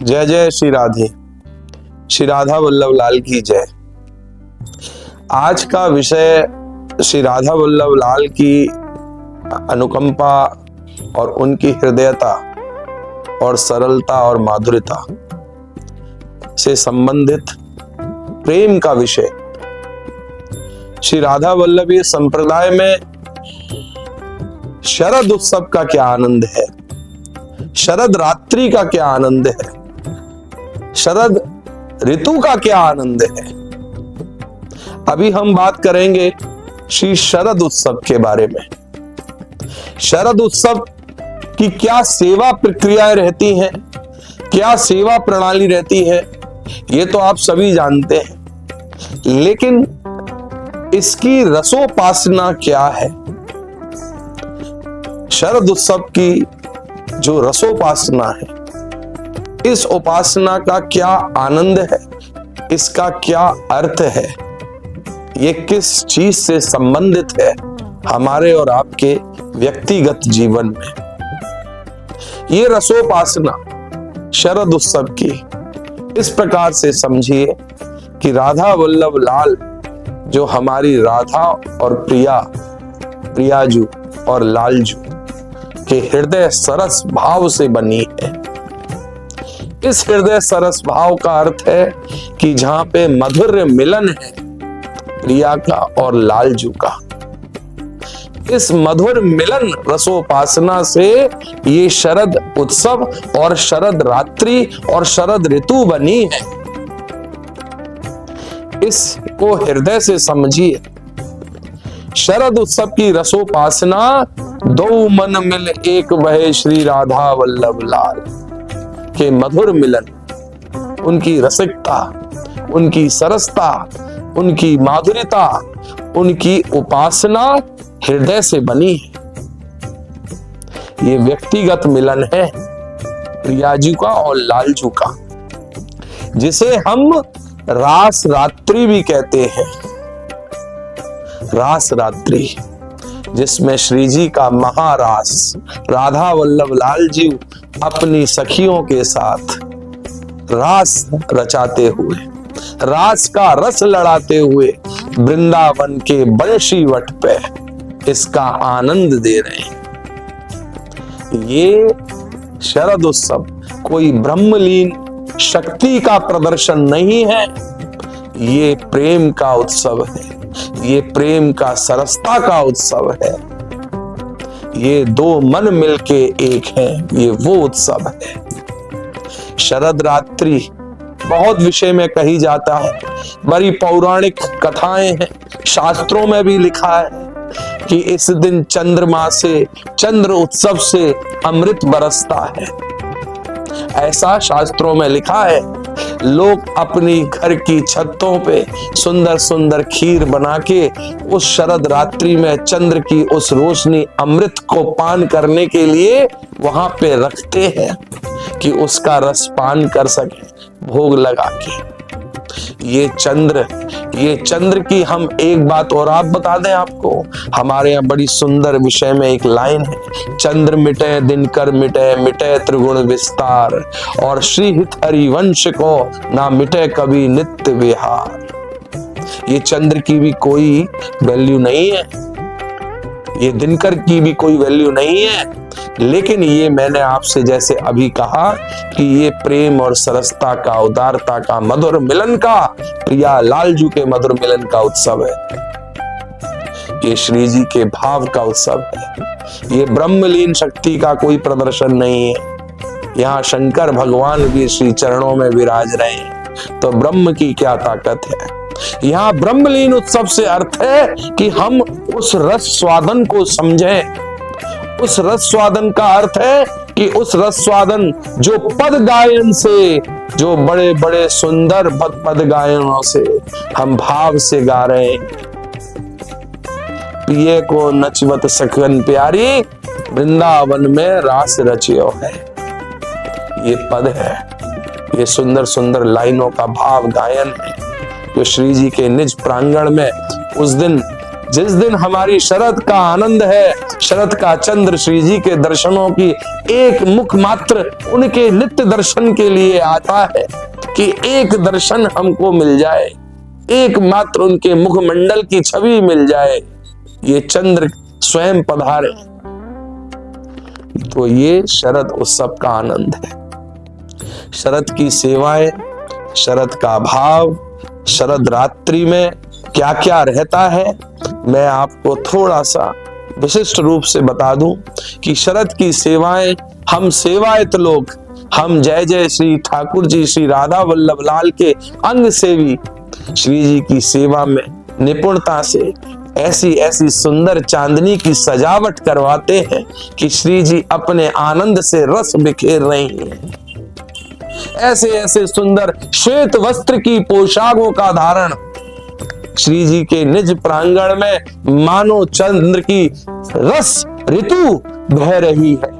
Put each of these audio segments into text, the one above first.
जय जय श्री राधे। श्री राधा वल्लभ लाल की जय। आज का विषय श्री राधा वल्लभ लाल की अनुकंपा और उनकी हृदयता और सरलता और माधुर्यता से संबंधित प्रेम का विषय। श्री राधा वल्लभी संप्रदाय में शरद उत्सव का क्या आनंद है, शरद रात्रि का क्या आनंद है, शरद ऋतु का क्या आनंद है। अभी हम बात करेंगे श्री शरद उत्सव के बारे में। शरद उत्सव की क्या सेवा प्रक्रियाएं रहती हैं, क्या सेवा प्रणाली रहती है, ये तो आप सभी जानते हैं, लेकिन इसकी रसोपासना क्या है। शरद उत्सव की जो रसोपासना है, इस उपासना का क्या आनंद है, इसका क्या अर्थ है, ये किस चीज से संबंधित है हमारे और आपके व्यक्तिगत जीवन में। ये रसोपासना शरद उत्सव की इस प्रकार से समझिए कि राधा वल्लभ लाल जो हमारी राधा और प्रियाजू और लालजू के हृदय सरस भाव से बनी है। इस हृदय सरस भाव का अर्थ है कि जहां पे मधुर मिलन है प्रिया का और लालजू का, इस मधुर मिलन रसोपासना से ये शरद उत्सव और शरद रात्रि और शरद ऋतु बनी है। इसको हृदय से समझिए। शरद उत्सव की रसोपासना दो मन मिल एक वहे श्री राधा वल्लभ लाल के मधुर मिलन, उनकी रसिकता, उनकी सरसता, उनकी माधुर्यता, उनकी उपासना हृदय से बनी है। ये व्यक्तिगत मिलन है प्रियाजू का और लालजू का, जिसे हम रास रात्रि भी कहते हैं। रास रात्रि जिसमें श्री जी का महारास राधा वल्लभ लाल जी अपनी सखियों के साथ रास रचाते हुए, रास का रस लड़ाते हुए वृंदावन के बंशी वट पे इसका आनंद दे रहे हैं। ये शरद उत्सव कोई ब्रह्मलीन शक्ति का प्रदर्शन नहीं है, ये प्रेम का उत्सव है, ये प्रेम का सरसता का उत्सव है। ये दो मन मिलके एक हैं, ये वो उत्सव है। शरद रात्रि बहुत विषय में कही जाता है, बड़ी पौराणिक कथाएं हैं, शास्त्रों में भी लिखा है कि इस दिन चंद्रमा से, चंद्र उत्सव से अमृत बरसता है। ऐसा शास्त्रों में लिखा है। लोग अपनी घर की छतों पे सुंदर सुंदर खीर बना के उस शरद रात्रि में चंद्र की उस रोशनी अमृत को पान करने के लिए वहां पे रखते हैं कि उसका रस पान कर सके, भोग लगा के। ये चंद्र की हम एक बात और आप बता दें आपको, हमारे यहाँ बड़ी सुंदर विषय में एक लाइन है, चंद्र मिटे दिनकर मिटे, मिटे त्रिगुण विस्तार, और श्रीहित हरिवंश को ना मिटे कभी नित्य विहार। ये चंद्र की भी कोई वैल्यू नहीं है, ये दिनकर की भी कोई वैल्यू नहीं है, लेकिन ये मैंने आपसे जैसे अभी कहा कि ये प्रेम और सरसता का, उदारता का, मधुर मिलन का, प्रिया लालजू के मधुर मिलन का उत्सव है। ये श्री जी के भाव का उत्सव है। ये ब्रह्मलीन शक्ति का कोई प्रदर्शन नहीं है। यहाँ शंकर भगवान भी श्री चरणों में विराज रहे हैं, तो ब्रह्म की क्या ताकत है। यहाँ ब्रह्मलीन उत्सव से अर्थ है कि हम उस रस स्वादन को समझें। उस रस स्वादन का अर्थ है कि उस रस स्वादन जो पद गायन से, जो बड़े बड़े सुंदर पद गायनों से हम भाव से गा रहे हैं। पिए को नचवत सखन प्यारी, वृंदावन में रास रचियो है। ये पद है, ये सुंदर सुंदर लाइनों का भाव गायन है जो श्री जी के निज प्रांगण में उस दिन जिस दिन हमारी शरद का आनंद है, शरद का चंद्र श्री जी के दर्शनों की एक मुख मात्र उनके नित्य दर्शन के लिए आता है कि एक दर्शन हमको मिल जाए, एक मात्र उनके मुखमंडल की छवि मिल जाए, ये चंद्र स्वयं पधारे, तो ये शरद उत्सव का आनंद है। शरद की सेवाएं, शरद का भाव, शरद रात्रि में क्या क्या रहता है, मैं आपको थोड़ा सा विशिष्ट रूप से बता दूं कि शरद की सेवाएं, हम सेवायत लोग, हम जय जय श्री ठाकुर जी श्री राधा वल्लभ लाल के अंग सेवी श्री जी की सेवा में निपुणता से ऐसी ऐसी सुंदर चांदनी की सजावट करवाते हैं कि श्री जी अपने आनंद से रस बिखेर रही हैं। ऐसे ऐसे सुंदर श्वेत वस्त्र की पोशाकों का धारण श्री जी के निज प्रांगण में मानो चंद्र की रस ऋतु बह रही है,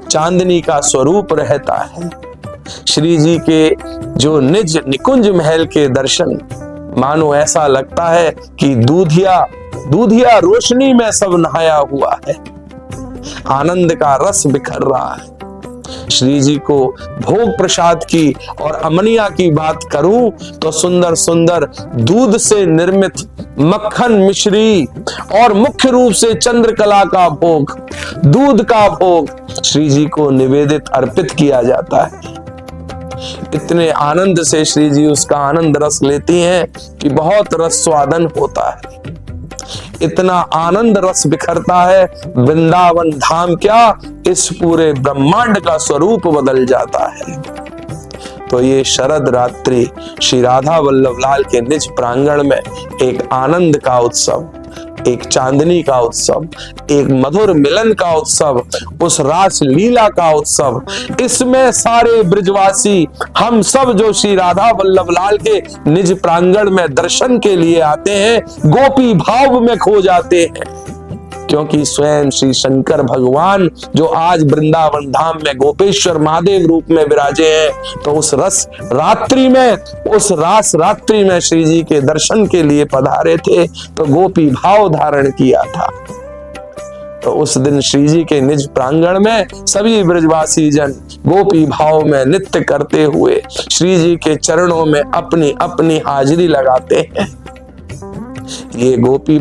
चांदनी का स्वरूप रहता है। श्री जी के जो निज निकुंज महल के दर्शन, मानो ऐसा लगता है कि दूधिया रोशनी में सब नहाया हुआ है, आनंद का रस बिखर रहा है। श्री जी को भोग प्रसाद की और अमनिया की बात करूं तो सुंदर सुंदर दूध से निर्मित मक्खन मिश्री और मुख्य रूप से चंद्रकला का भोग, दूध का भोग श्री जी को निवेदित अर्पित किया जाता है। इतने आनंद से श्री जी उसका आनंद रस लेती हैं कि बहुत रस स्वादन होता है। इतना आनंद रस बिखरता है, वृंदावन धाम क्या इस पूरे ब्रह्मांड का स्वरूप बदल जाता है। तो ये शरद रात्रि श्री राधा वल्लभ लाल के निज प्रांगण में एक आनंद का उत्सव, एक चांदनी का उत्सव, एक मधुर मिलन का उत्सव, उस रास लीला का उत्सव, इसमें सारे ब्रजवासी हम सब जो श्री राधा वल्लभ लाल के निज प्रांगण में दर्शन के लिए आते हैं, गोपी भाव में खो जाते हैं, क्योंकि स्वयं श्री शंकर भगवान जो आज वृंदावन धाम में गोपेश्वर महादेव रूप में विराजे हैं, तो उस रस रात्रि में, उस रास रात्रि में श्री जी के दर्शन के लिए पधारे थे, तो गोपी भाव धारण किया था। तो उस दिन श्री जी के निज प्रांगण में सभी ब्रजवासी जन गोपी भाव में नृत्य करते हुए श्री जी के चरणों में अपनी अपनी हाजिरी लगाते हैं। ये गोपी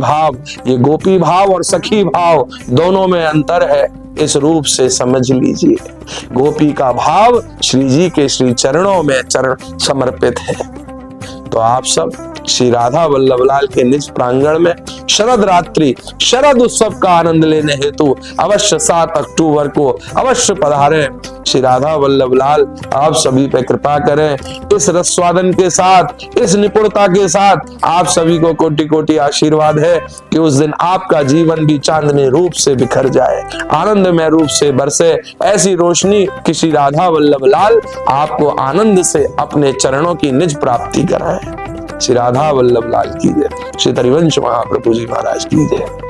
भाव और सखी भाव दोनों में अंतर है, इस रूप से समझ लीजिए। गोपी का भाव श्री जी के श्री चरणों में चरण समर्पित है। तो आप सब श्री राधा वल्लभ लाल के निज प्रांगण में शरद रात्रि, शरद उत्सव का आनंद लेने हेतु अवश्य 7 अक्टूबर को अवश्य पधारें। श्री राधा वल्लभ लाल आप सभी पे कृपा करें। इस रसवादन के साथ, इस निपुणता के साथ आप सभी को कोटि कोटि आशीर्वाद है कि उस दिन आपका जीवन भी चांदनी रूप से बिखर जाए, आनंदमय रूप से बरसे ऐसी रोशनी कि श्री राधा वल्लभ लाल आपको आनंद से अपने चरणों की निज प्राप्ति कराए। श्री राधा वल्लभ लाल की जय। श्री हरिवंश महाप्रभु जी महाराज की जय।